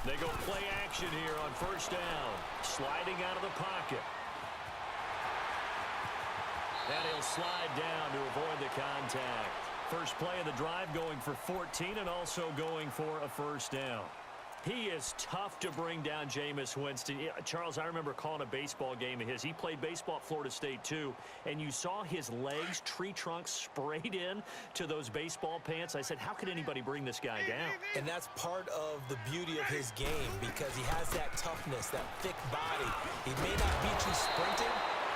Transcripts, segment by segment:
They go play action here on first down. Sliding out of the pocket. And he'll slide down to avoid the contact. First play of the drive going for 14 and also going for a first down. He is tough to bring down, Jameis Winston. Charles, I remember calling a baseball game of his. He played baseball at Florida State, too, and you saw his legs, tree trunks sprayed in to those baseball pants. I said, how could anybody bring this guy down? And that's part of the beauty of his game because he has that toughness, that thick body. He may not beat you sprinting,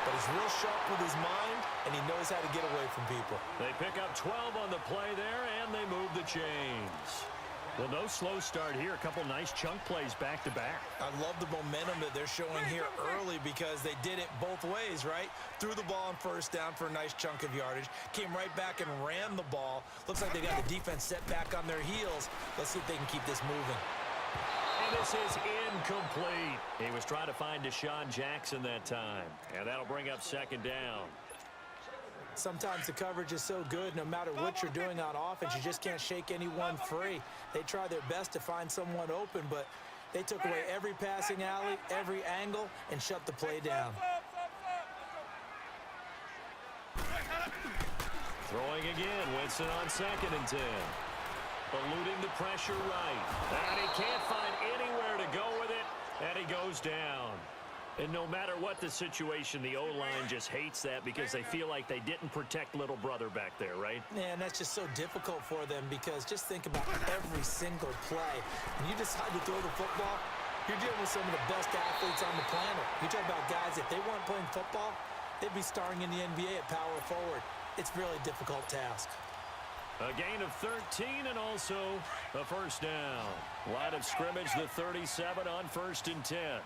but he's real sharp with his mind, and he knows how to get away from people. They pick up 12 on the play there, and they move the chains. Well, no slow start here. A couple nice chunk plays back-to-back. I love the momentum that they're showing here early because they did it both ways, right? Threw the ball on first down for a nice chunk of yardage. Came right back and ran the ball. Looks like they got the defense set back on their heels. Let's see if they can keep this moving. And this is incomplete. He was trying to find Deshaun Jackson that time. And that'll bring up second down. Sometimes the coverage is so good, no matter what you're doing on offense, you just can't shake anyone free. They try their best to find someone open, but they took away every passing alley, every angle, and shut the play down. Throwing again, Winston on 2nd and 10. Eluding the pressure right. And he can't find anywhere to go with it, and he goes down. And no matter what the situation, the O-line just hates that because they feel like they didn't protect little brother back there, right? Man, that's just so difficult for them because just think about every single play. When you decide to throw the football, you're dealing with some of the best athletes on the planet. You talk about guys, if they weren't playing football, they'd be starring in the NBA at power forward. It's a really difficult task. A gain of 13 and also a first down. Line of scrimmage, the 37 on 1st and 10.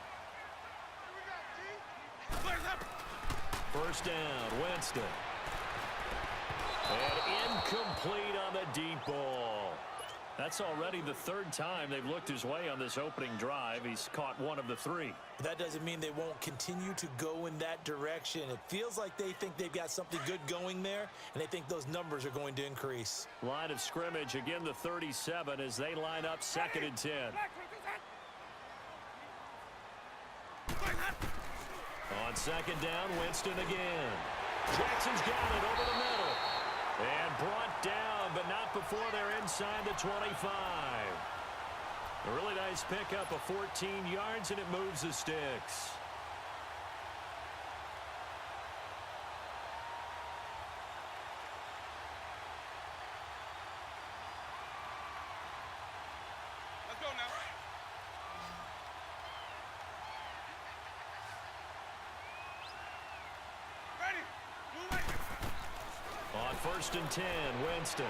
First down, Winston. And incomplete on the deep ball. That's already the 3rd time they've looked his way on this opening drive. He's caught 1 of the 3. That doesn't mean they won't continue to go in that direction. It feels like they think they've got something good going there, and they think those numbers are going to increase. Line of scrimmage, again the 37 as they line up 2nd and 10. On 2nd down, Winston again. Jackson's got it over the middle. And brought down, but not before they're inside the 25. A really nice pickup of 14 yards, and it moves the sticks. Let's go now. On 1st and 10, Winston.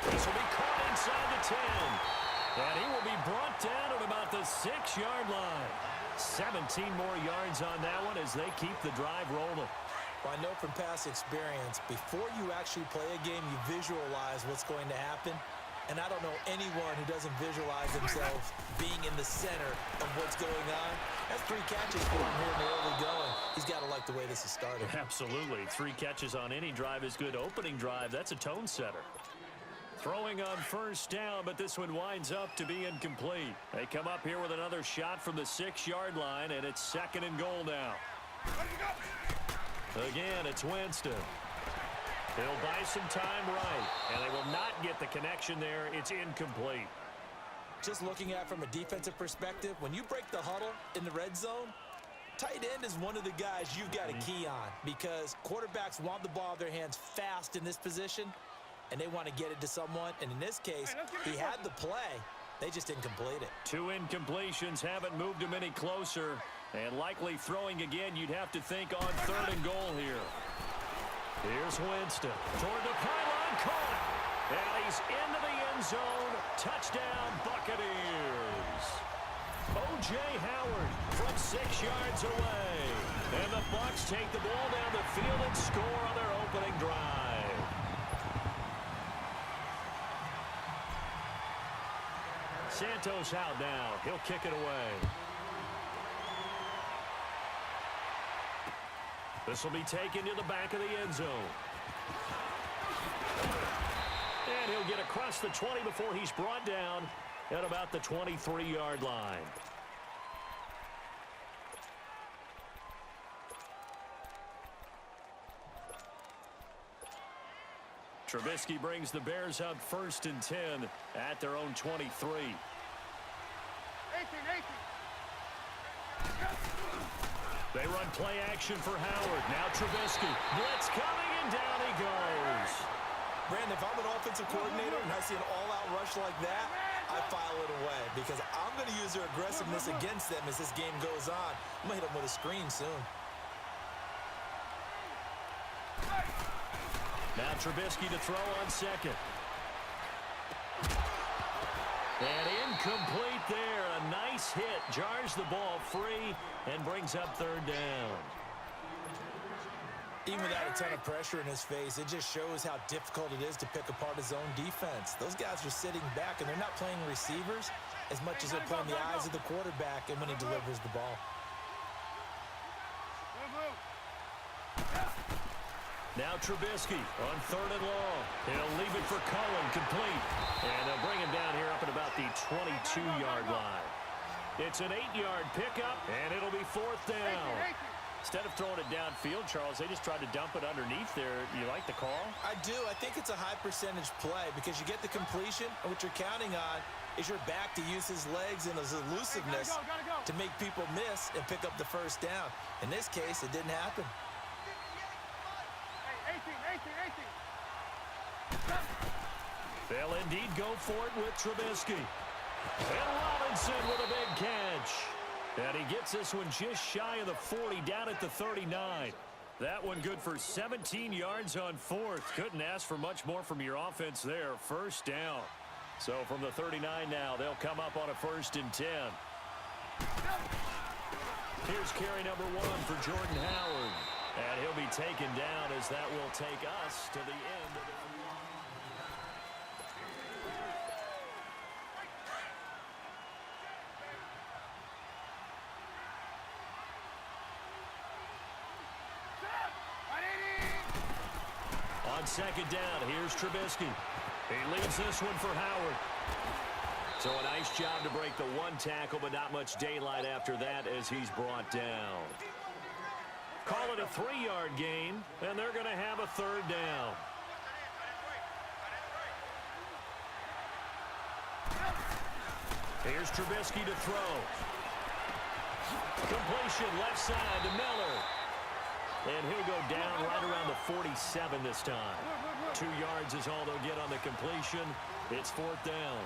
This will be caught inside the 10. And he will be brought down at about the 6-yard line. 17 more yards on that one as they keep the drive rolling. Well, I know from past experience, before you actually play a game, you visualize what's going to happen. And I don't know anyone who doesn't visualize themselves being in the center of what's going on. That's 3 catches for him here in the early going. He's got to like the way this is started. Absolutely. 3 catches on any drive is good. Opening drive, that's a tone setter. Throwing on first down, but this one winds up to be incomplete. They come up here with another shot from the 6-yard line, and it's 2nd and goal now. Again, it's Winston. He'll buy some time right, and they will not get the connection there. It's incomplete. Just looking at it from a defensive perspective, when you break the huddle in the red zone, tight end is one of the guys you've got a key on because quarterbacks want the ball in their hands fast in this position, and they want to get it to someone. And in this case, he had the play. They just didn't complete it. 2 incompletions haven't moved him any closer, and likely throwing again, you'd have to think on 3rd and goal here. Here's Winston toward the pylon, caught, and he's into the end zone. Touchdown, Buccaneers. O.J. Howard from 6 yards away, and the Bucs take the ball down the field and score on their opening drive. Santos out now. He'll kick it away. This will be taken to the back of the end zone. And he'll get across the 20 before he's brought down at about the 23-yard line. Trubisky brings the Bears up 1st and 10 at their own 23. 18. They run play action for Howard. Now Trubisky. Blitz coming, and down he goes. Brandon, if I'm an offensive coordinator and I see an all-out rush like that, I file it away because I'm going to use their aggressiveness against them as this game goes on. I'm going to hit them with a screen soon. Now Trubisky to throw on second. And incomplete there. A nice hit. Jars the ball free and brings up 3rd down. Even without a ton of pressure in his face, it just shows how difficult it is to pick apart his own defense. Those guys are sitting back, and they're not playing receivers as much as they're playing the eyes of the quarterback and when he delivers the ball. Now Trubisky on 3rd and long. He'll leave it for Cullen, complete. And they'll bring him down here up at about the 22-yard line. It's an 8-yard pickup, and it'll be 4th down. Instead of throwing it downfield, Charles, they just tried to dump it underneath there. You like the call? I do. I think it's a high-percentage play because you get the completion, and what you're counting on is your back to use his legs and his elusiveness to make people miss and pick up the 1st down. In this case, it didn't happen. 18. They'll indeed go for it with Trubisky. And Robinson with a big catch. And he gets this one just shy of the 40, down at the 39. That one good for 17 yards on 4th. Couldn't ask for much more from your offense there. 1st down. So from the 39 now, they'll come up on a 1st and 10. Here's carry number 1 for Jordan Howard. And he'll be taken down as that will take us to the end of the... On 2nd down, here's Trubisky. He leaves this one for Howard. So a nice job to break the 1 tackle, but not much daylight after that as he's brought down. Call it a 3-yard gain, and they're going to have a 3rd down. Here's Trubisky to throw. Completion left side to Miller. And he'll go down right around the 47 this time. 2 yards is all they'll get on the completion. It's 4th down.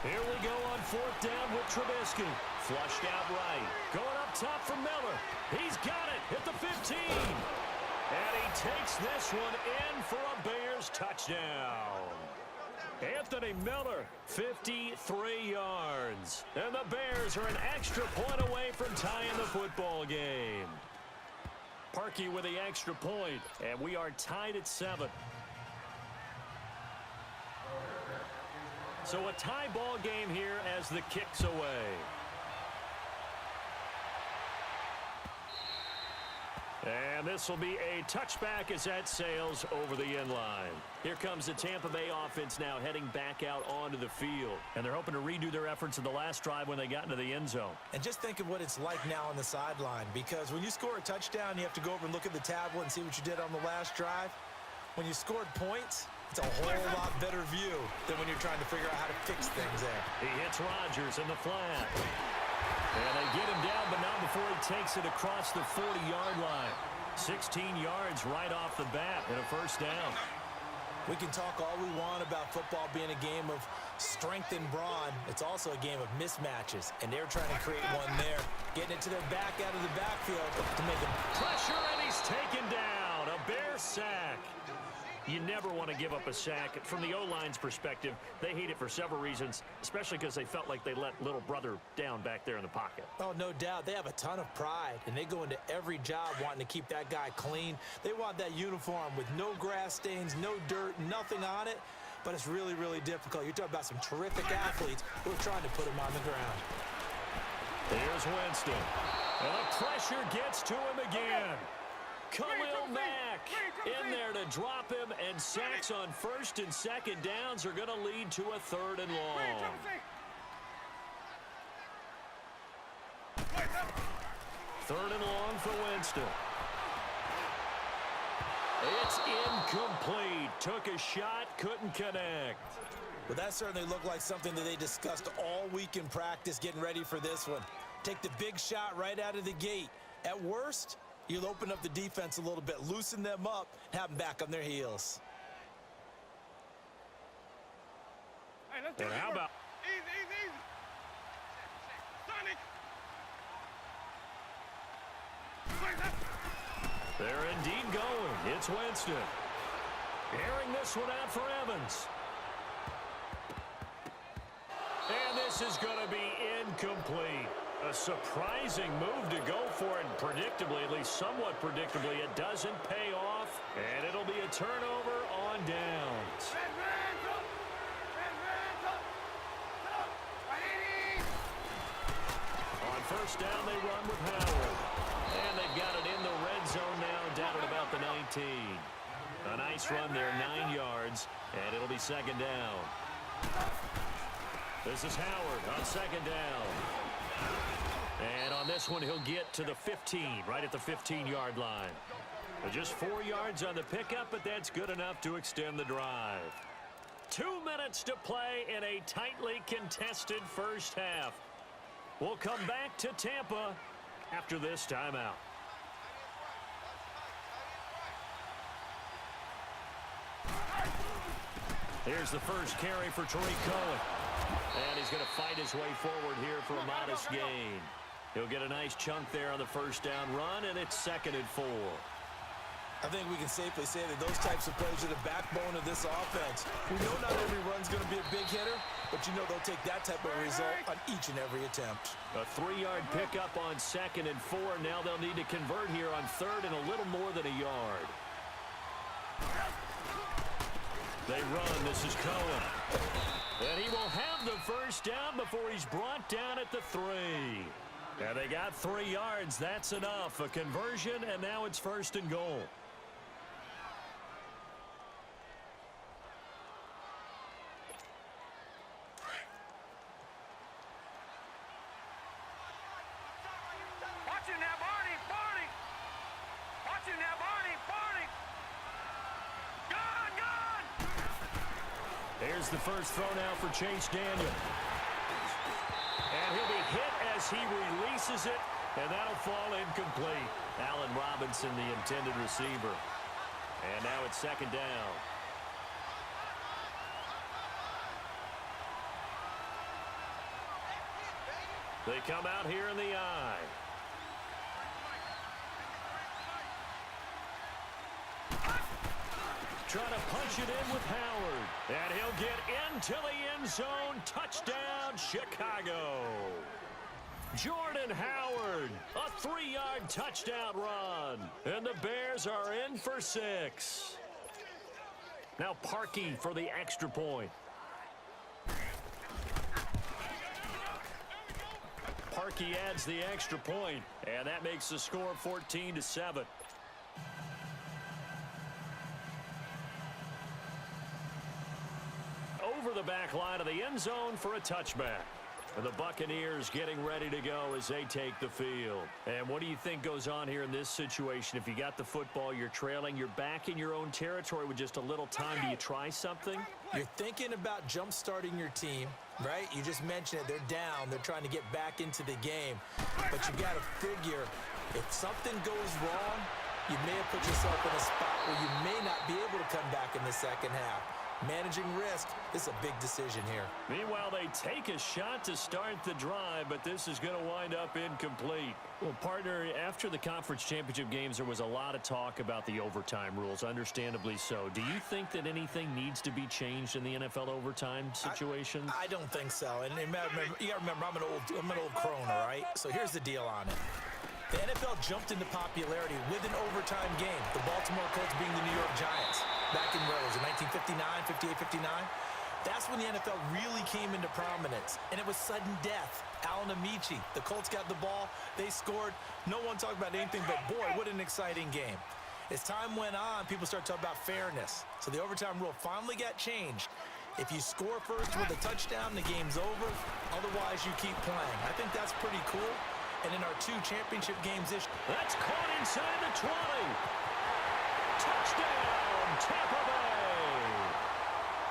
Here we go on 4th down with Trubisky. Flushed out right. Going up top for Miller. He's got it at the 15. And he takes this one in for a Bears touchdown. Anthony Miller, 53 yards. And the Bears are an extra point away from tying the football game. Parkey with the extra point, and we are tied at 7. So a tie ball game here as the kick's away. And this will be a touchback as that sails over the end line. Here comes the Tampa Bay offense now heading back out onto the field. And they're hoping to redo their efforts in the last drive when they got into the end zone. And just think of what it's like now on the sideline, because when you score a touchdown, you have to go over and look at the tablet and see what you did on the last drive. When you scored points, it's a whole lot better view than when you're trying to figure out how to fix things there. He hits Rodgers in the flat. And they get him down, but not before he takes it across the 40-yard line. 16 yards right off the bat and a 1st down. We can talk all we want about football being a game of strength and brawn. It's also a game of mismatches, and they're trying to create one there. Getting it to their back out of the backfield to make them. Pressure, and he's taken down. A Bear sack. You never want to give up a sack. From the O-line's perspective, they hate it for several reasons, especially because they felt like they let little brother down back there in the pocket. Oh, no doubt. They have a ton of pride, and they go into every job wanting to keep that guy clean. They want that uniform with no grass stains, no dirt, nothing on it, but it's really, really difficult. You're talking about some terrific athletes who are trying to put him on the ground. Here's Winston. And the pressure gets to him again. Khalil Mack in there to drop him, and sacks on first and second downs are going to lead to a third and long. Third and long for Winston. It's incomplete. Took a shot, couldn't connect. Well, that certainly looked like something that they discussed all week in practice getting ready for this one. Take the big shot right out of the gate. At worst, you'll open up the defense a little bit, loosen them up, have them back on their heels. Hey, let's And how about... Easy. Sonic. They're indeed going. It's Winston. Airing this one out for Evans. And this is going to be incomplete. A surprising move to go for it, and predictably, at least somewhat predictably, it doesn't pay off, and it'll be a turnover on downs. On first down, they run with Howard. And they've got it in the red zone now, down at about the 19. A nice run there, 9 yards, and it'll be second down. This is Howard on second down. And on this one, he'll get to the 15, right at the 15-yard line. Just 4 yards on the pickup, but that's good enough to extend the drive. 2 minutes to play in a tightly contested first half. We'll come back to Tampa after this timeout. Here's the first carry for Tariq Cohen. And he's going to fight his way forward here for a modest gain. He'll get a nice chunk there on the first down run, and it's 2nd and 4. I think we can safely say that those types of plays are the backbone of this offense. We know not every run's going to be a big hitter, but you know they'll take that type of result on each and every attempt. A 3-yard pickup on 2nd and 4. Now they'll need to convert here on 3rd and a little more than a yard. They run. This is Cohen. And he will have the first down before he's brought down at the 3. And they got 3 yards. That's enough. A conversion, and now it's 1st and goal. Watch him now, Barney. Watch him now, Barney. Gone. Here's the first throw now for Chase Daniel. And he'll be hit as he releases it, and that'll fall incomplete. Allen Robinson, the intended receiver. And now it's 2nd down. They come out here in the I. Trying to punch it in with Howard. And he'll get into the end zone. Touchdown, Chicago. Jordan Howard, a 3-yard touchdown run. And the Bears are in for 6. Now Parkey for the extra point. Parkey adds the extra point, and that makes the score 14-7. Over the back line of the end zone for a touchback. And the Buccaneers getting ready to go as they take the field. And what do you think goes on here in this situation? If you got the football, you're trailing, you're back in your own territory with just a little time. Do you try something? You're thinking about jump-starting your team, right? You just mentioned it. They're down. They're trying to get back into the game. But you got to figure, if something goes wrong, you may have put yourself in a spot where you may not be able to come back in the second half. Managing risk is a big decision here. Meanwhile, they take a shot to start the drive, but this is going to wind up incomplete. Well, partner, after the conference championship games, there was a lot of talk about the overtime rules, understandably so. Do you think that anything needs to be changed in the NFL overtime situation? I don't think so. And you got to remember, I'm an old crone, all right? So here's the deal on it. The NFL jumped into popularity with an overtime game, the Baltimore Colts being the New York Giants. Back in, what was it, 1959, 58, 59? That's when the NFL really came into prominence, and it was sudden death. Allen Amici, the Colts got the ball, they scored. No one talked about anything but, boy, what an exciting game. As time went on, people started talking about fairness. So the overtime rule finally got changed. If you score first with a touchdown, the game's over. Otherwise, you keep playing. I think that's pretty cool. And in our 2 championship games this year, that's caught inside the 20. Touchdown, Tampa Bay.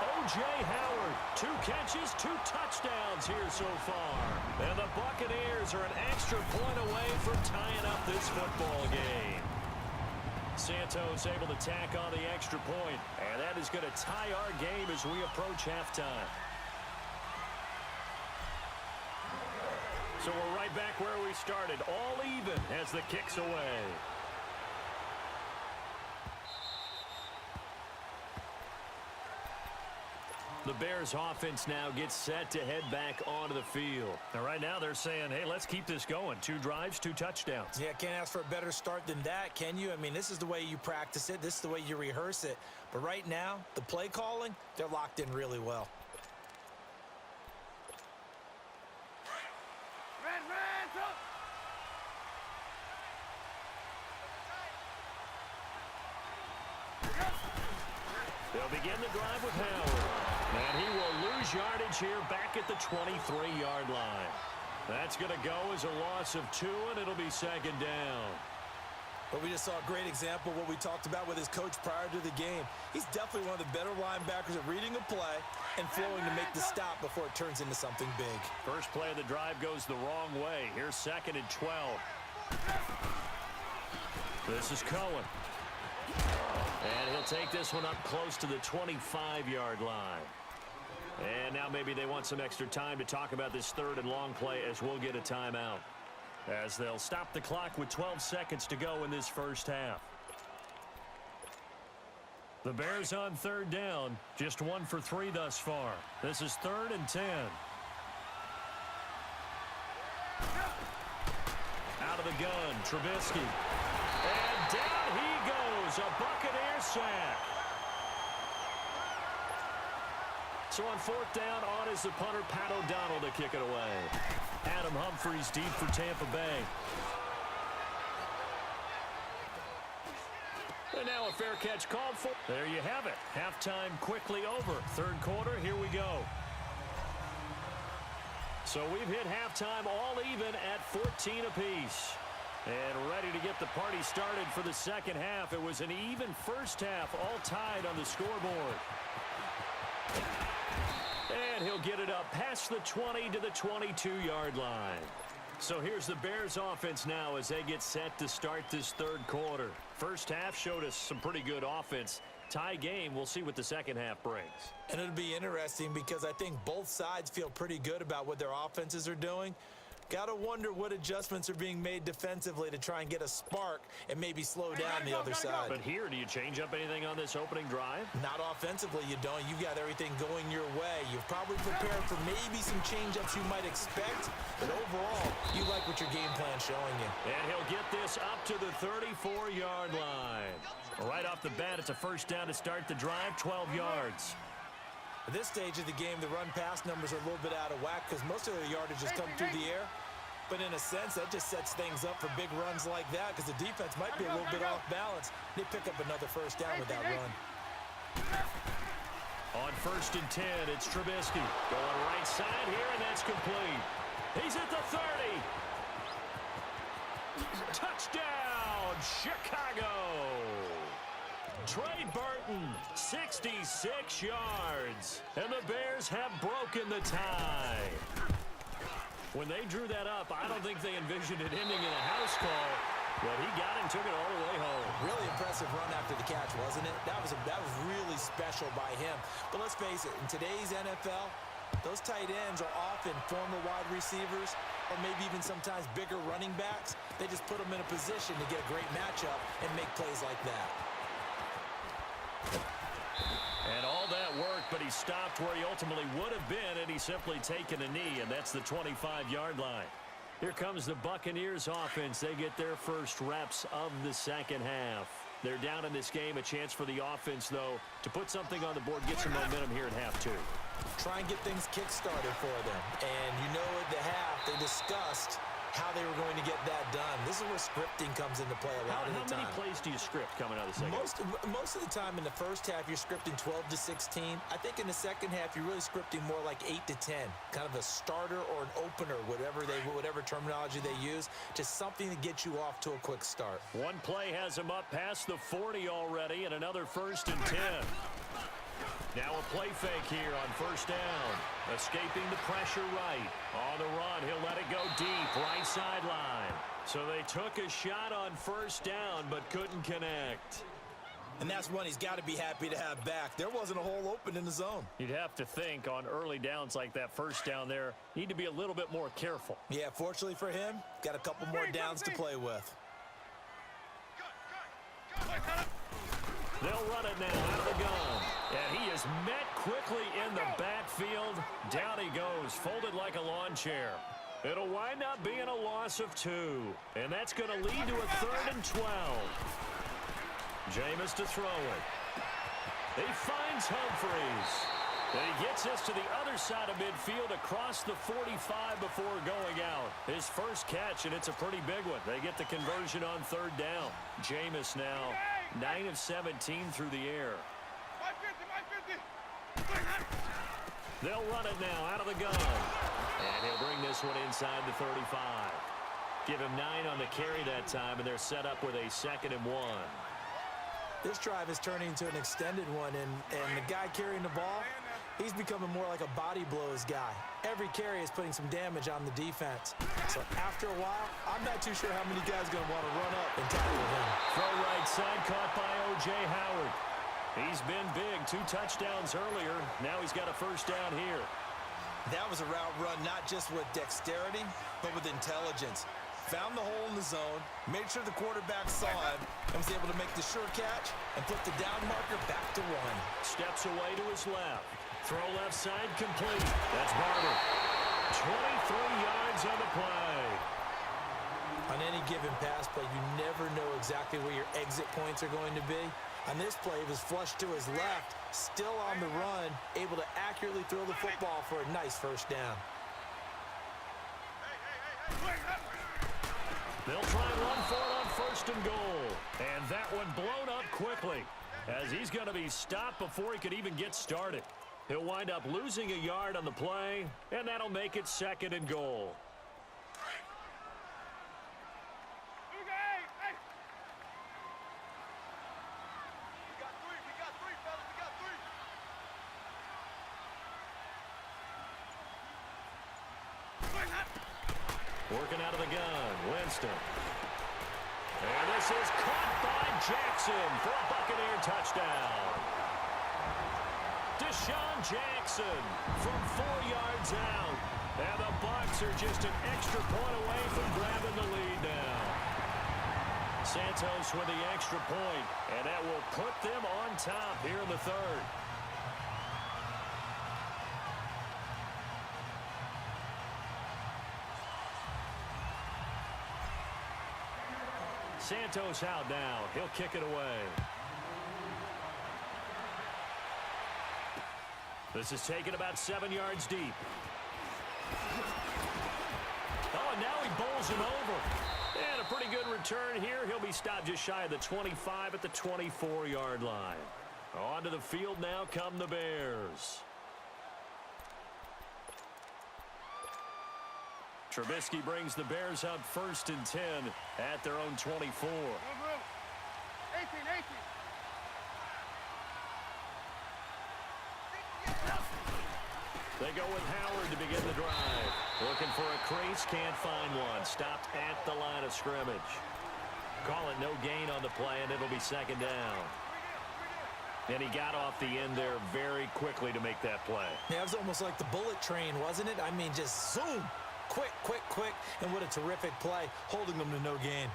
O.J. Howard, 2 catches, 2 touchdowns here so far. And the Buccaneers are an extra point away from tying up this football game. Santos able to tack on the extra point, and that is going to tie our game as we approach halftime. So we're right back where we started, all even as the kick's away. The Bears offense now gets set to head back onto the field. And right now they're saying, hey, let's keep this going. 2 drives, 2 touchdowns. Yeah, can't ask for a better start than that, can you? I mean, this is the way you practice it. This is the way you rehearse it. But right now, the play calling, they're locked in really well. They'll begin the drive with Howard. And he will lose yardage here back at the 23-yard line. That's going to go as a loss of 2, and it'll be 2nd down. But we just saw a great example of what we talked about with his coach prior to the game. He's definitely one of the better linebackers at reading a play and flowing to make the stop before it turns into something big. First play of the drive goes the wrong way. Here's 2nd and 12. This is Cohen. And he'll take this one up close to the 25-yard line. And now maybe they want some extra time to talk about this 3rd and long play as we'll get a timeout. As they'll stop the clock with 12 seconds to go in this first half. The Bears on 3rd down. Just 1 for 3 thus far. This is 3rd and 10. Out of the gun, Trubisky. And down he goes. A Buccaneer sack. So on 4th down, on is the punter, Pat O'Donnell, to kick it away. Adam Humphries deep for Tampa Bay. And now a fair catch called for. There you have it. Halftime quickly over. 3rd quarter, here we go. So we've hit halftime all even at 14 apiece. And ready to get the party started for the 2nd half. It was an even first half, all tied on the scoreboard. And he'll get it up past the 20 to the 22-yard line. So here's the Bears offense now as they get set to start this 3rd quarter. First half showed us some pretty good offense. Tie game, we'll see what the 2nd half brings. And it'll be interesting because I think both sides feel pretty good about what their offenses are doing. Got to wonder what adjustments are being made defensively to try and get a spark and maybe slow down the other side. But here, do you change up anything on this opening drive? Not offensively, you don't. You've got everything going your way. You've probably prepared for maybe some change-ups you might expect, but overall, you like what your game plan's showing you. And he'll get this up to the 34-yard line. Right off the bat, it's a 1st down to start the drive, 12 yards. At this stage of the game, the run-pass numbers are a little bit out of whack because most of their yardage has come through the air. But in a sense, that just sets things up for big runs like that because the defense might be a little bit off balance. They pick up another 1st down with that run. On 1st and 10, it's Trubisky. Going right side here, and that's complete. He's at the 30. Touchdown, Chicago. Trey Burton, 66 yards. And the Bears have broken the tie. When they drew that up, I don't think they envisioned it ending in a house call. But he got and took it all the way home. Really impressive run after the catch, wasn't it? That was really special by him. But let's face it, in today's NFL, those tight ends are often former wide receivers or maybe even sometimes bigger running backs. They just put them in a position to get a great matchup and make plays like that. And all that work, but he stopped where he ultimately would have been, and he's simply taken a knee, and that's the 25-yard line. Here comes the Buccaneers offense. They get their first reps of the 2nd half. They're down in this game. A chance for the offense, though, to put something on the board, get some momentum here at half 2. try and get things kick-started for them. And you know at the half, they discussed how they were going to get that done. This is where scripting comes into play a lot of the time. How many plays do you script coming out of the second? Most of the time in the first half, you're scripting 12 to 16. I think in the second half, you're really scripting more like 8 to 10. Kind of a starter or an opener, whatever terminology they use. Just something to get you off to a quick start. One play has him up past the 40 already, and another 1st and 10. Now a play fake here on 1st down. Escaping the pressure right. On the run, he'll let it go deep, right sideline. So they took a shot on 1st down, but couldn't connect. And that's one he's got to be happy to have back. There wasn't a hole open in the zone. You'd have to think on early downs like that 1st down there, need to be a little bit more careful. Yeah, fortunately for him, got a couple more downs to play with. They'll run it now out of the gun. And he is met quickly in the backfield. Down he goes, folded like a lawn chair. It'll wind up being a loss of 2. And that's going to lead to a 3rd and 12. Jameis to throw it. He finds Humphries. And he gets us to the other side of midfield across the 45 before going out. His first catch, and it's a pretty big one. They get the conversion on 3rd down. Jameis now 9 of 17 through the air. They'll run it now out of the gun. And he'll bring this one inside the 35. Give him 9 on the carry that time, and they're set up with a 2nd and 1. This drive is turning into an extended one, and the guy carrying the ball, he's becoming more like a body blows guy. Every carry is putting some damage on the defense. So after a while, I'm not too sure how many guys are going to want to run up and tackle him. Throw right side caught by O.J. Howard. He's been big, 2 touchdowns earlier. Now he's got a 1st down here. That was a route run not just with dexterity, but with intelligence. Found the hole in the zone, made sure the quarterback saw him, and was able to make the sure catch and put the down marker back to 1. Steps away to his left. Throw left side complete. That's Barber. 23 yards on the play. On any given pass play, you never know exactly where your exit points are going to be. On this play, he was flushed to his left, still on the run, able to accurately throw the football for a nice 1st down. They'll try and run for it on 1st and goal. And that one blown up quickly, as he's going to be stopped before he could even get started. He'll wind up losing a yard on the play, and that'll make it 2nd and goal. Working out of the gun, Winston. And this is caught by Jackson for a Buccaneer touchdown. Deshaun Jackson from 4 yards out. And the Bucs are just an extra point away from grabbing the lead now. Santos with the extra point, and that will put them on top here in the 3rd. Santos out now. He'll kick it away. This is taken about 7 yards deep. Oh, and now he bowls him over. And a pretty good return here. He'll be stopped just shy of the 25 at the 24-yard line. Onto the field now come the Bears. Trubisky brings the Bears up 1st and 10 at their own 24. 18, 18. They go with Howard to begin the drive. Looking for a crease, can't find one. Stopped at the line of scrimmage. Call it no gain on the play, and it'll be 2nd down. And he got off the end there very quickly to make that play. Yeah, it was almost like the bullet train, wasn't it? I mean, just zoom. Quick, quick, quick. And what a terrific play, holding them to no gain.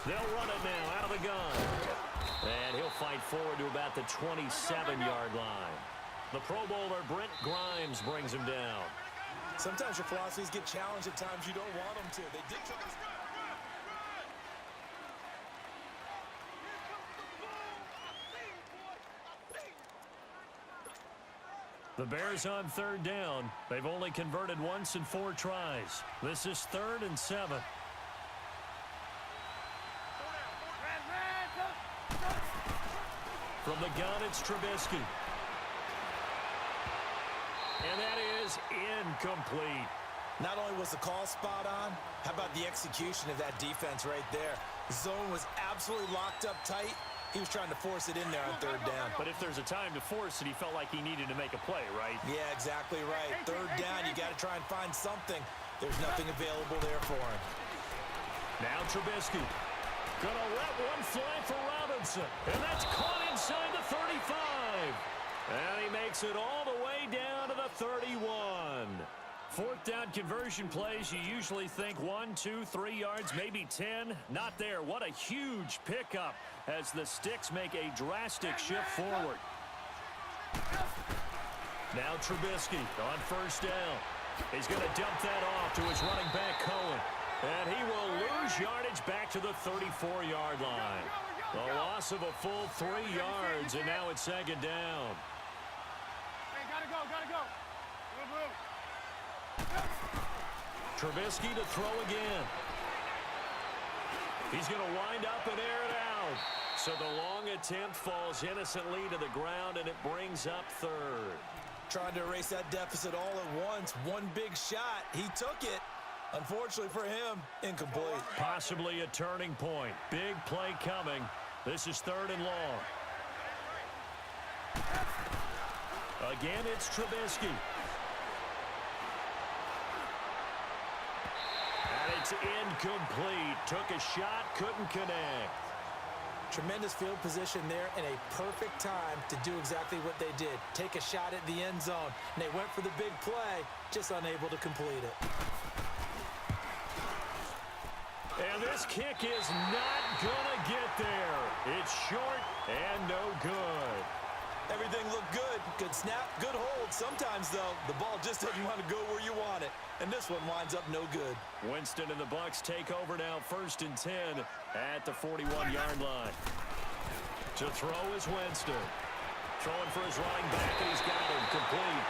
They'll run it now out of the gun. And he'll fight forward to about the 27-yard line. The Pro Bowler Brent Grimes brings him down. Sometimes your philosophies get challenged at times you don't want them to. They did. The Bears on third down. They've only converted once in 4 tries. This is 3rd and 7. From the gun, it's Trubisky. And that is incomplete. Not only was the call spot on, how about the execution of that defense right there? The zone was absolutely locked up tight. He was trying to force it in there on third down. But if there's a time to force it, he felt like he needed to make a play, right? Yeah, exactly right. Third down, you got to try and find something. There's nothing available there for him. Now Trubisky. Gonna let one fly for Robinson. And that's caught inside the 35. And he makes it all the way down to the 31. 4th down conversion plays, you usually think 1, 2, 3 yards, maybe 10. Not there. What a huge pickup as the Sticks make a drastic shift forward. Now Trubisky on 1st down. He's going to dump that off to his running back, Cohen. And he will lose yardage back to the 34-yard line. The loss of a full 3 yards, and now it's 2nd down. Hey, gotta go. Move. Trubisky to throw again. He's going to wind up and air it out. So the long attempt falls innocently to the ground, and it brings up 3rd. Trying to erase that deficit all at once. One big shot. He took it. Unfortunately for him, incomplete. Possibly a turning point. Big play coming. This is 3rd and long. Again, it's Trubisky. And it's incomplete. Took a shot, couldn't connect. Tremendous field position there and a perfect time to do exactly what they did. Take a shot at the end zone. And they went for the big play, just unable to complete it. And this kick is not going to get there. It's short and no good. Everything looked good. Good snap, good hold. Sometimes, though, the ball just doesn't want to go where you want it. And this one winds up no good. Winston and the Bucs take over now, 1st and 10 at the 41-yard line. To throw is Winston. Throwing for his running back, and he's got him complete.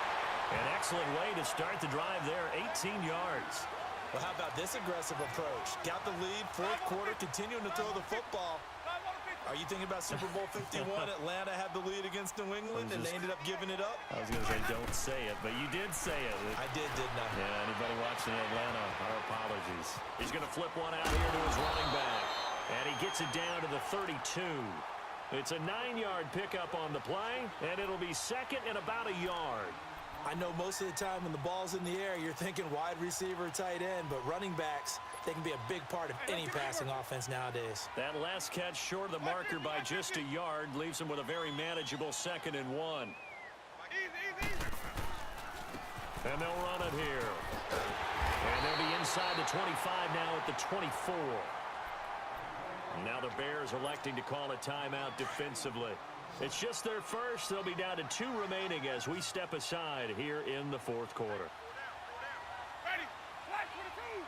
An excellent way to start the drive there, 18 yards. Well, how about this aggressive approach? Got the lead, 4th quarter, continuing to throw the football. Are you thinking about Super Bowl 51? Atlanta had the lead against New England, and they ended up giving it up? I was going to say, don't say it, but you did say it. I didn't I? Yeah, anybody watching Atlanta, our apologies. He's going to flip one out here to his running back, and he gets it down to the 32. It's a 9-yard pickup on the play, and it'll be 2nd and about a yard. I know most of the time when the ball's in the air, you're thinking wide receiver, tight end, but running backs, they can be a big part of any passing offense nowadays. That last catch short of the marker by just a yard leaves him with a very manageable 2nd and 1. And they'll run it here. And they'll be inside the 25 now at the 24. Now the Bears electing to call a timeout defensively. It's just their first. They'll be down to 2 remaining as we step aside here in the 4th quarter. Ready. Flag 22.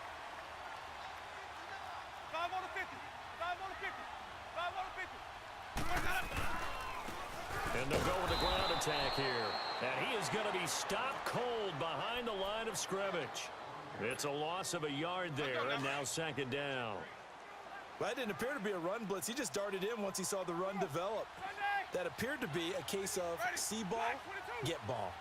5 on the 50. 5 on the 50. 5 on the 50. And they'll go with the ground attack here. And he is going to be stopped cold behind the line of scrimmage. It's a loss of a yard there, and now 2nd down. Well, that didn't appear to be a run blitz. He just darted in once he saw the run develop. That appeared to be a case of see ball, get ball.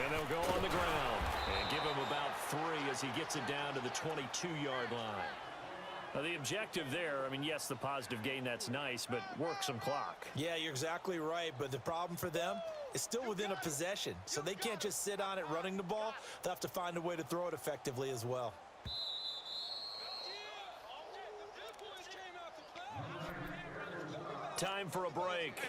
And they'll go on the ground and give him about 3 as he gets it down to the 22-yard line. Now, the objective there, I mean, yes, the positive gain, that's nice, but work some clock. Yeah, you're exactly right, but the problem for them is still within a possession, so they can't just sit on it running the ball. They'll have to find a way to throw it effectively as well. Time for a break.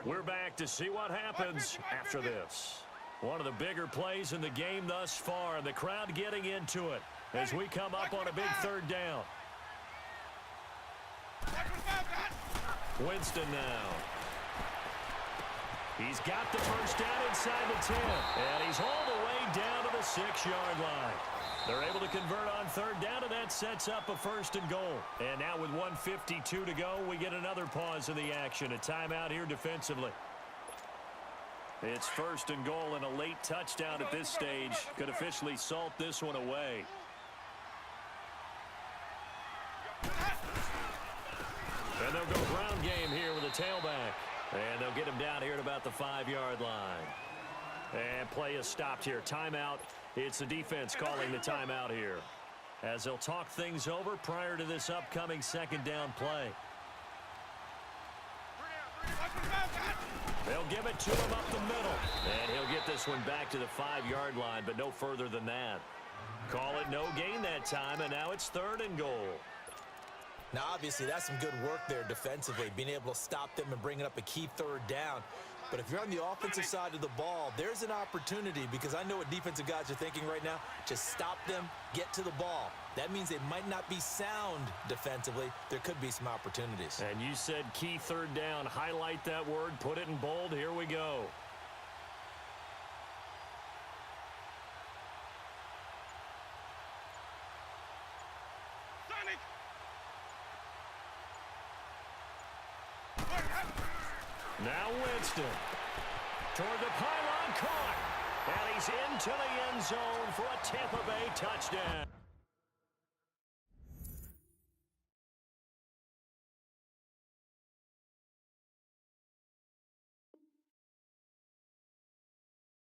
We're back to see what happens after this. One of the bigger plays in the game thus far, and the crowd getting into it as we come up on a big third down. Winston now. He's got the first down inside the 10, and he's all the way down to the 6-yard line. They're able to convert on third down, and that sets up a first and goal. And now with 1:52 to go, we get another pause in the action. A timeout here defensively. It's first and goal, and a late touchdown at this stage could officially salt this one away. And they'll go ground game here with a tailback. And they'll get him down here at about the 5-yard line. And play is stopped here. Timeout. It's the defense calling the timeout here, as they'll talk things over prior to this upcoming second down play. They'll give it to him up the middle. And he'll get this one back to the 5-yard line, but no further than that. Call it no gain that time, and now it's third and goal. Now, obviously, that's some good work there defensively, being able to stop them and bringing up a key third down. But if you're on the offensive side of the ball, there's an opportunity, because I know what defensive guys are thinking right now. Just stop them, get to the ball. That means they might not be sound defensively. There could be some opportunities. And you said key third down. Highlight that word, put it in bold. Here we go. Now Winston toward the pylon, caught, and he's into the end zone for a Tampa Bay touchdown.